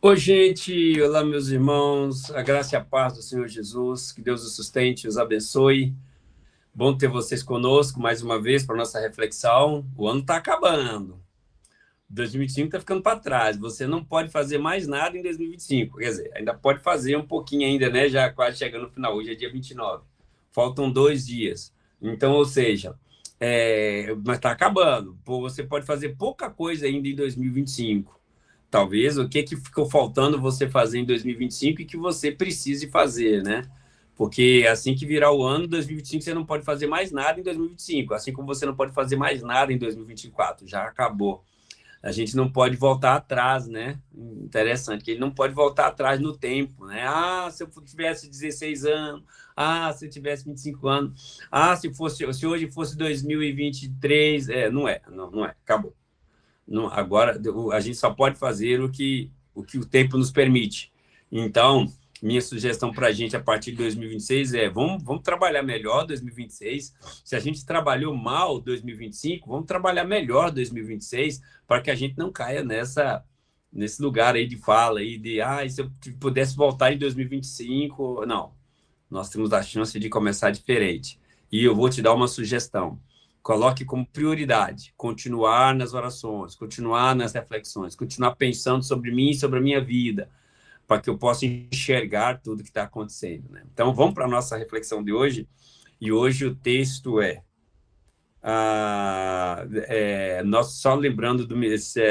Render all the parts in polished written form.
Oi, gente! Olá, meus irmãos. A graça e a paz do Senhor Jesus. Que Deus os sustente, os abençoe. Bom ter vocês conosco mais uma vez para nossa reflexão. O ano está acabando. 2025 está ficando para trás. Você não pode fazer mais nada em 2025. Quer dizer, ainda pode fazer um pouquinho ainda, né? Já quase chegando no final. Hoje é dia 29. Faltam 2 dias. Então, ou seja, mas está acabando. Pô, você pode fazer pouca coisa ainda em 2025. Talvez o que ficou faltando você fazer em 2025 e que você precise fazer, né? Porque assim que virar o ano, 2025, você não pode fazer mais nada em 2025, assim como você não pode fazer mais nada em 2024, já acabou. A gente não pode voltar atrás, né? Interessante, que ele não pode voltar atrás no tempo, né? Ah, se eu tivesse 16 anos, ah, se eu tivesse 25 anos, ah, se hoje fosse 2023, não é, acabou. Não, agora, a gente só pode fazer o que o tempo nos permite. Então, minha sugestão para a gente a partir de 2026 vamos trabalhar melhor 2026. Se a gente trabalhou mal 2025, vamos trabalhar melhor 2026 para que a gente não caia nesse lugar aí de fala aí de se eu pudesse voltar em 2025, não. Nós temos a chance de começar diferente. E eu vou te dar uma sugestão. Coloque como prioridade continuar nas orações, continuar nas reflexões, continuar pensando sobre mim e sobre a minha vida, para que eu possa enxergar tudo que está acontecendo, né? Então, vamos para a nossa reflexão de hoje. E hoje o texto nós só lembrando do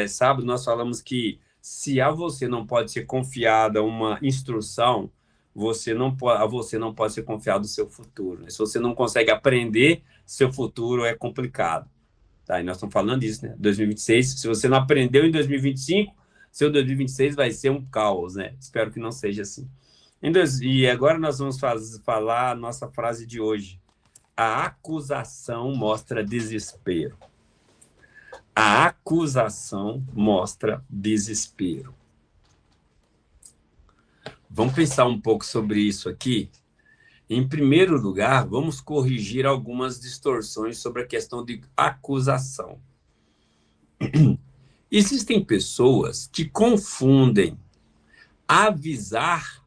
sábado, nós falamos que se a você não pode ser confiada uma instrução, a você não pode ser confiado o seu futuro, né? Se você não consegue aprender, seu futuro é complicado. Tá? E nós estamos falando disso, né? 2026, se você não aprendeu em 2025, seu 2026 vai ser um caos, né? Espero que não seja assim. E agora nós vamos falar a nossa frase de hoje. A acusação mostra desespero. A acusação mostra desespero. Vamos pensar um pouco sobre isso aqui. Em primeiro lugar, vamos corrigir algumas distorções sobre a questão de acusação. Existem pessoas que confundem avisar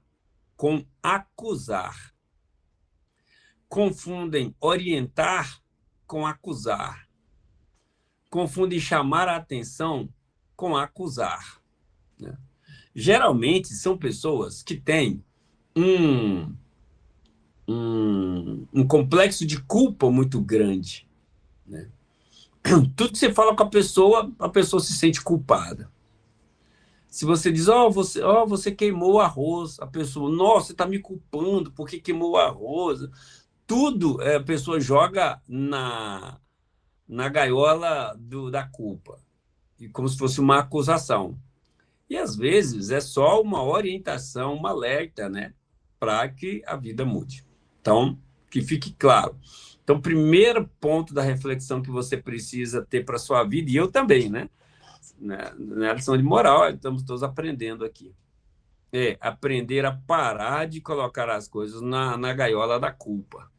com acusar. Confundem orientar com acusar. Confundem chamar a atenção com acusar, né? Geralmente, são pessoas que têm um, um complexo de culpa muito grande, né? Tudo que você fala com a pessoa se sente culpada. Se você diz, você queimou o arroz, a pessoa, nossa, você está me culpando porque queimou o arroz. Tudo a pessoa joga na gaiola da culpa, e como se fosse uma acusação. E às vezes é só uma orientação, um alerta, né, para que a vida mude. Então, que fique claro. Então, primeiro ponto da reflexão que você precisa ter para a sua vida, e eu também, né? Na lição de moral, estamos todos aprendendo aqui. É aprender a parar de colocar as coisas na gaiola da culpa.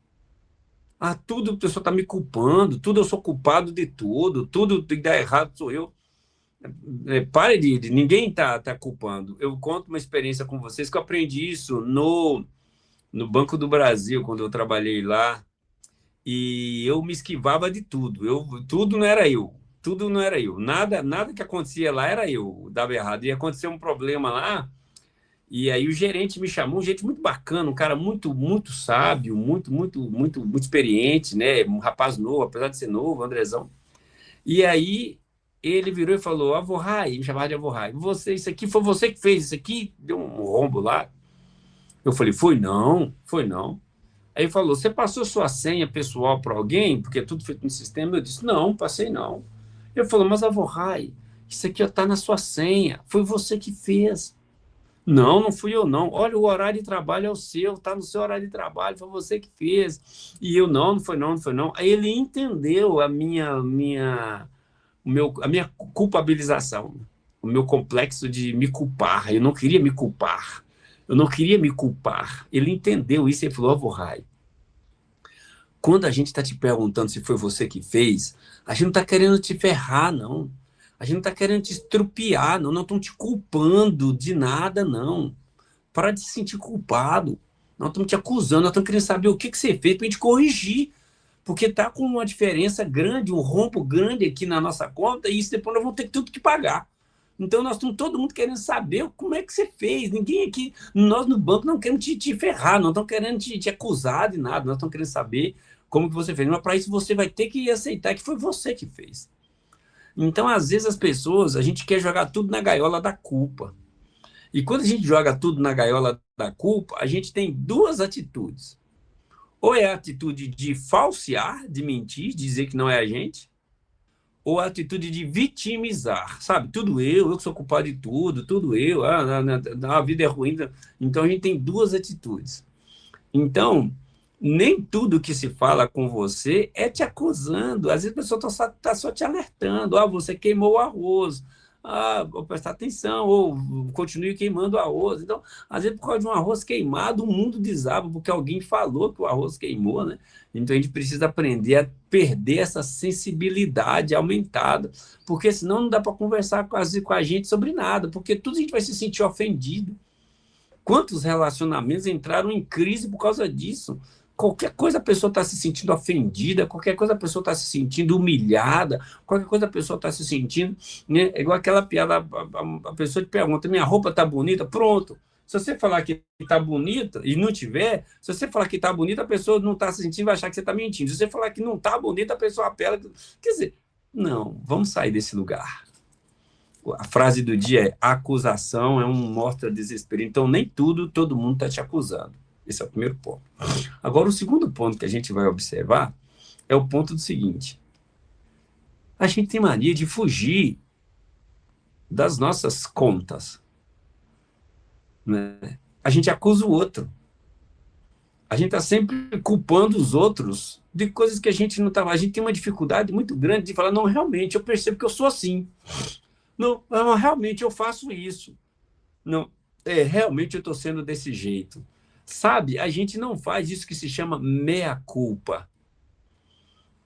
Ah, tudo a pessoa está me culpando, tudo eu sou culpado de tudo que dá errado sou eu. Pare ninguém tá culpando. Eu conto uma experiência com vocês que eu aprendi isso no Banco do Brasil, quando eu trabalhei lá, e eu me esquivava de tudo. Tudo não era eu. Tudo não era eu. Nada que acontecia lá era eu. Dava errado. Ia acontecer um problema lá, e aí o gerente me chamou, um gente muito bacana, um cara muito, muito sábio, muito experiente, né? Um rapaz novo, apesar de ser novo, Andrezão. E aí ele virou e falou, Avorrai, me chamava de Avorrai, isso aqui foi você que fez isso aqui? Deu um rombo lá. Eu falei, foi não. Aí ele falou, você passou sua senha pessoal para alguém? Porque é tudo feito no sistema. Eu disse, não, passei não. Ele falou, mas Avorrai, isso aqui está na sua senha, foi você que fez. Não, não fui eu não. Olha, o horário de trabalho é o seu, está no seu horário de trabalho, foi você que fez. E eu, não foi não, não foi não. Aí ele entendeu a minha culpabilização, o meu complexo de me culpar. Eu não queria me culpar. Eu não queria me culpar. Ele entendeu isso e falou, Avorrai, quando a gente está te perguntando se foi você que fez, a gente não está querendo te ferrar, não. A gente não está querendo te estrupiar, não estamos te culpando de nada, não. Para de se sentir culpado. Nós estamos te acusando, nós estamos querendo saber o que você fez para a gente corrigir. Porque está com uma diferença grande, um rombo grande aqui na nossa conta, e isso depois nós vamos ter tudo que pagar. Então, nós estamos todo mundo querendo saber como é que você fez. Ninguém aqui, nós no banco não queremos te ferrar, não estamos querendo te acusar de nada, nós estamos querendo saber como que você fez. Mas para isso você vai ter que aceitar que foi você que fez. Então, às vezes, as pessoas, a gente quer jogar tudo na gaiola da culpa. E quando a gente joga tudo na gaiola da culpa, a gente tem duas atitudes. Ou é a atitude de falsear, de mentir, dizer que não é a gente, ou a atitude de vitimizar, sabe? Tudo eu que sou culpado de tudo, tudo eu, a vida é ruim. Então, a gente tem duas atitudes. Então, nem tudo que se fala com você é te acusando. Às vezes a pessoa está só te alertando. Ah, você queimou o arroz. Ah, vou prestar atenção. Ou continue queimando o arroz. Então, às vezes, por causa de um arroz queimado, o mundo desaba, porque alguém falou que o arroz queimou, né? Então, a gente precisa aprender a perder essa sensibilidade aumentada, porque senão não dá para conversar com a gente sobre nada, porque tudo a gente vai se sentir ofendido. Quantos relacionamentos entraram em crise por causa disso? Qualquer coisa a pessoa está se sentindo ofendida, qualquer coisa a pessoa está se sentindo humilhada, qualquer coisa a pessoa está se sentindo, né? É igual aquela piada, a pessoa te pergunta, minha roupa está bonita? Pronto. Se você falar que está bonita e não tiver, se você falar que está bonita, a pessoa não está se sentindo, vai achar que você está mentindo. Se você falar que não está bonita, a pessoa apela. Quer dizer, não, vamos sair desse lugar. A frase do dia é: a acusação é um mostra-desespero. Então, nem tudo, todo mundo está te acusando. Esse é o primeiro ponto. Agora, o segundo ponto que a gente vai observar é o ponto do seguinte: a gente tem mania de fugir das nossas contas, né? A gente acusa o outro. A gente está sempre culpando os outros de coisas que a gente não estava. A gente tem uma dificuldade muito grande de falar: não, realmente, eu percebo que eu sou assim. Não, realmente, eu faço isso. Não, realmente eu estou sendo desse jeito. Sabe, a gente não faz isso que se chama meia-culpa.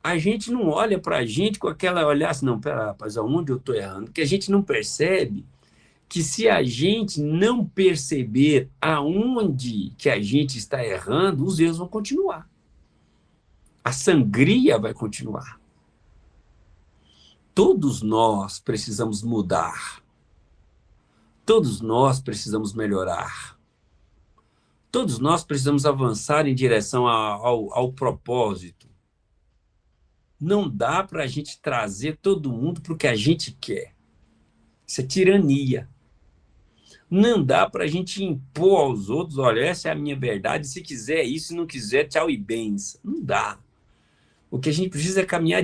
A gente não olha para a gente com aquela olhar assim, não, pera, rapaz, aonde eu estou errando? Porque a gente não percebe que se a gente não perceber aonde que a gente está errando, os erros vão continuar. A sangria vai continuar. Todos nós precisamos mudar. Todos nós precisamos melhorar. Todos nós precisamos avançar em direção ao propósito. Não dá para a gente trazer todo mundo para o que a gente quer. Isso é tirania. Não dá para a gente impor aos outros: olha, essa é a minha verdade, se quiser isso, se não quiser, tchau e bens. Não dá. O que a gente precisa é caminhar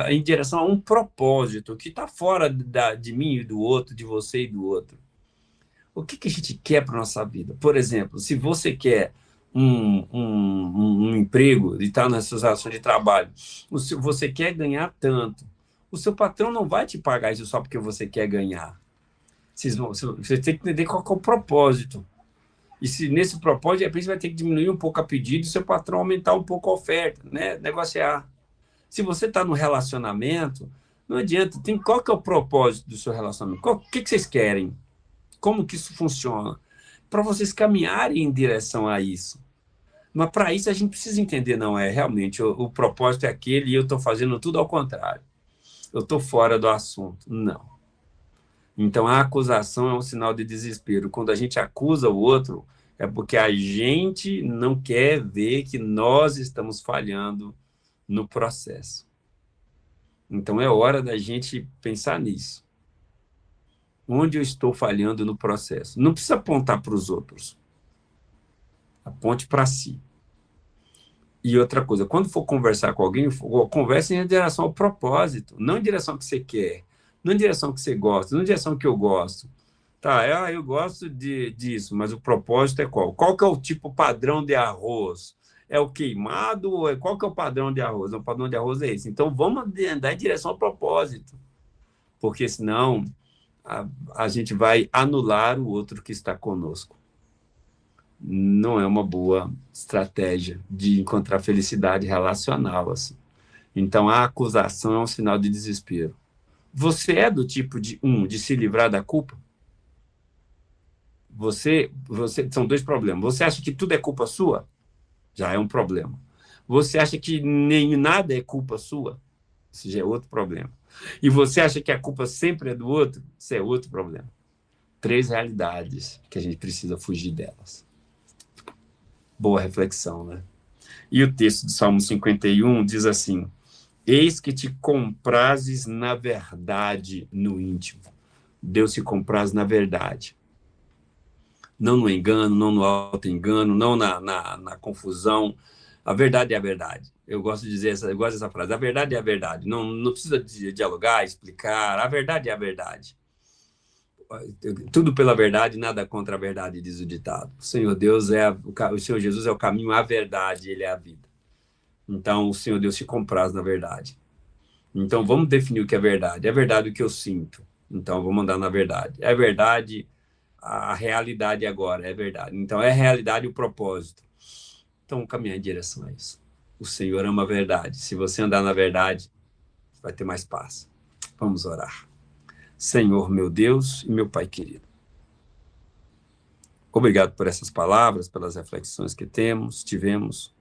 em direção a um propósito que está fora de mim e do outro, de você e do outro. O que a gente quer para a nossa vida? Por exemplo, se você quer um emprego e está nas suas relações de trabalho, você quer ganhar tanto, o seu patrão não vai te pagar isso só porque você quer ganhar. Você tem que entender qual é o propósito. E se nesse propósito, de repente, você vai ter que diminuir um pouco a pedido e seu patrão aumentar um pouco a oferta, né? Negociar. Se você está no relacionamento, não adianta. Qual que é o propósito do seu relacionamento? O que vocês querem? Como que isso funciona? Para vocês caminharem em direção a isso. Mas para isso a gente precisa entender, não é? Realmente, o propósito é aquele e eu estou fazendo tudo ao contrário. Eu estou fora do assunto. Não. Então, a acusação é um sinal de desespero. Quando a gente acusa o outro, é porque a gente não quer ver que nós estamos falhando no processo. Então, é hora da gente pensar nisso. Onde eu estou falhando no processo? Não precisa apontar para os outros. Aponte para si. E outra coisa, quando for conversar com alguém, converse em direção ao propósito, não em direção ao que você quer, não em direção ao que você gosta, não em direção ao que eu gosto. Tá, eu gosto disso, mas o propósito é qual? Qual que é o tipo padrão de arroz? É o queimado? Ou qual que é o padrão de arroz? O padrão de arroz é esse. Então, vamos andar em direção ao propósito, porque senão a gente vai anular o outro que está conosco. Não é uma boa estratégia de encontrar felicidade relacional, assim. Então, a acusação é um sinal de desespero. Você é do tipo de se livrar da culpa? São dois problemas. Você acha que tudo é culpa sua? Já é um problema. Você acha que nem nada é culpa sua? Isso já é outro problema. E você acha que a culpa sempre é do outro? Isso é outro problema. Três realidades que a gente precisa fugir delas. Boa reflexão, né? E o texto do Salmo 51 diz assim: eis que te comprases na verdade no íntimo. Deus se compraz na verdade. Não no engano, não no auto-engano, não na confusão. A verdade é a verdade. Eu gosto de dizer eu gosto dessa frase. A verdade é a verdade. Não precisa dialogar, explicar. A verdade é a verdade. Tudo pela verdade, nada contra a verdade, diz o ditado. O Senhor Deus o Senhor Jesus é o caminho, a verdade, ele é a vida. Então, o Senhor Deus se compraz na verdade. Então, vamos definir o que é verdade. É verdade o que eu sinto. Então, vamos andar na verdade. É verdade a realidade agora, é verdade. Então, é realidade o propósito. Então, caminhar em direção a isso. O Senhor ama a verdade. Se você andar na verdade, vai ter mais paz. Vamos orar. Senhor, meu Deus e meu Pai querido. Obrigado por essas palavras, pelas reflexões que tivemos.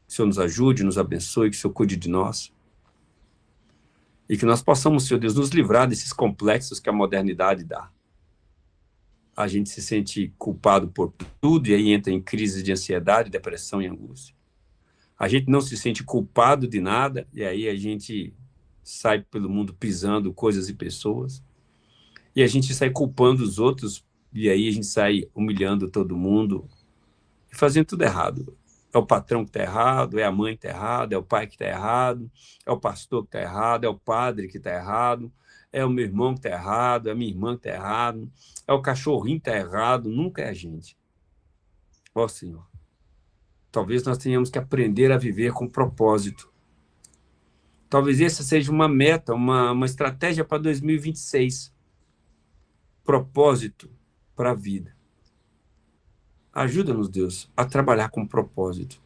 Que o Senhor nos ajude, nos abençoe, que o Senhor cuide de nós. E que nós possamos, Senhor Deus, nos livrar desses complexos que a modernidade dá. A gente se sente culpado por tudo e aí entra em crise de ansiedade, depressão e angústia. A gente não se sente culpado de nada e aí a gente sai pelo mundo pisando coisas e pessoas. E a gente sai culpando os outros e aí a gente sai humilhando todo mundo e fazendo tudo errado. É o patrão que está errado, é a mãe que está errada, é o pai que está errado, é o pastor que está errado, é o padre que está errado, é o meu irmão que está errado, é a minha irmã que está errado, é o cachorrinho que está errado, nunca é a gente. Ó Senhor, talvez nós tenhamos que aprender a viver com propósito. Talvez essa seja uma meta, uma estratégia para 2026. Propósito para a vida. Ajuda-nos, Deus, a trabalhar com propósito.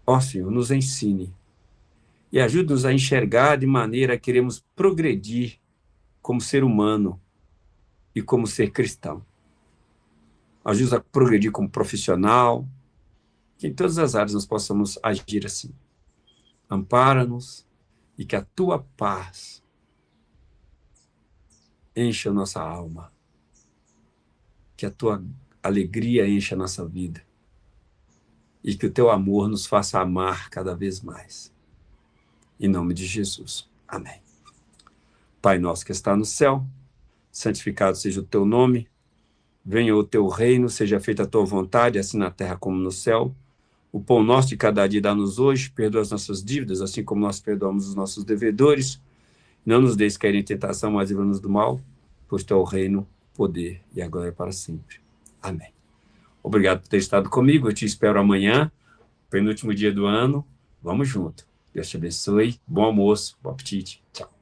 Ó Senhor, nos ensine e ajude-nos a enxergar de maneira que queremos progredir como ser humano e como ser cristão. Ajuda-nos a progredir como profissional, que em todas as áreas nós possamos agir assim. Ampara-nos e que a tua paz encha a nossa alma, que a tua alegria encha a nossa vida e que o teu amor nos faça amar cada vez mais. Em nome de Jesus. Amém. Pai nosso que está no céu, santificado seja o teu nome, venha o teu reino, seja feita a tua vontade, assim na terra como no céu. O pão nosso de cada dia dá-nos hoje, perdoa as nossas dívidas, assim como nós perdoamos os nossos devedores. Não nos deixes cair em tentação, mas livra-nos do mal, pois teu é o reino, poder e a glória para sempre. Amém. Obrigado por ter estado comigo, eu te espero amanhã, penúltimo dia do ano. Vamos junto. Deus te abençoe, bom almoço, bom apetite. Tchau.